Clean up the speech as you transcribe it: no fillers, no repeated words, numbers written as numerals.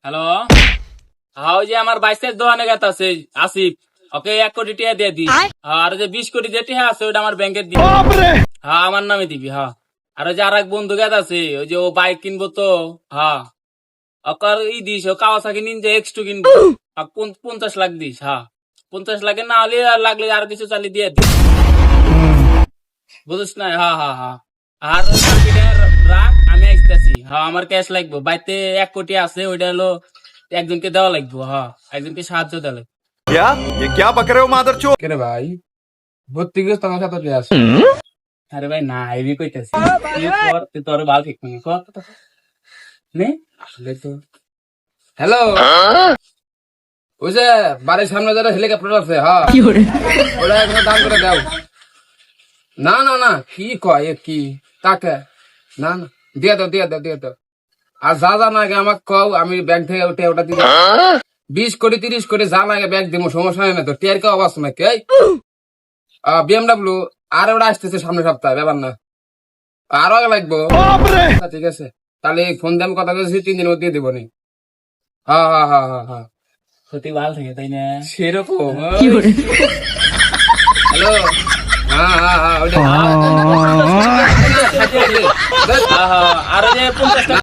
Hello, হ্যাঁ ওই যে আমার বাইশের দোকানে গেছে আছে আসিফ, ওকে 1 কোটি টাকা দিয়ে দি। আর ওই যে 20 কোটি যে টাকা আছে ওটা আমার ব্যাংকের দিবি। হ্যাঁ আমার নামে দিবি। হ্যাঁ আর ওই যে আর এক বন্ধু গেছে আছে, ওই যে ও বাইক কিনবো তো। হ্যাঁ ওকার this, O Kawasaki Ninja X2 কিনবো। 50 লাখ দিস। হ্যাঁ 50 লাখে না হলে আর লাগলে আর কিছু চালিয়ে দিয়ে দিস, বুঝিস না? হ্যাঁ হ্যাঁ হ্যাঁ। আর ওই বাকিটা রাখ, আমি আসতেছি। হ্যাঁ আমার ক্যাশ লাগবে, বাড়িতে 1 কোটি আছে, ওইটা হলো একজনকে দেওয়া লাগবে। হ্যাঁ একজনকে সাহায্য দেওয়া লাগবে। क्या ये क्या बक रहे हो मादरचोद। কেরে ভাই ভর্তি গেছ তোমার সাথে যে আছে আরে ভাই না এবি কইতাছি, তুই তোর ভালো ঠিক নেই কথা নে আসলে তো। হ্যালো ওই যে বাড়ির সামনে যারা হেলিকপ্টার আছে হ্যাঁ ওটা এখানে দাম করে দাও। না না না কি কয় এ কি তাকে না না দিয়ে দাও দিয়ে দাও দিয়ে দাও। আর যা যা লাগে আমাকে কও, আমি ব্যাংক থেকে উঠে ওটা দিয়ে 20 কোটি 30 কোটি যা লাগে ব্যাংক দিব, সমস্যা হয় না তো। টিয়ার কে অবস্থা নাকি BMW আর ওটা আসতেছে সামনের সপ্তাহে, ব্যাপার না। আরো আগে লাগবো। আচ্ছা, ঠিক আছে তাহলে ফোন দিয়ে আমি কথা বলছি, 3 দিনের মধ্যে দিয়ে দিব নি। হ্যাঁ হ্যাঁ হ্যাঁ হ্যাঁ হ্যাঁ সত্যি ভালো থাকে তাই না? সেরকম হ্যালো হ্যাঁ হ্যাঁ হ্যাঁ ওইটা আর ওই যে 50 টাকা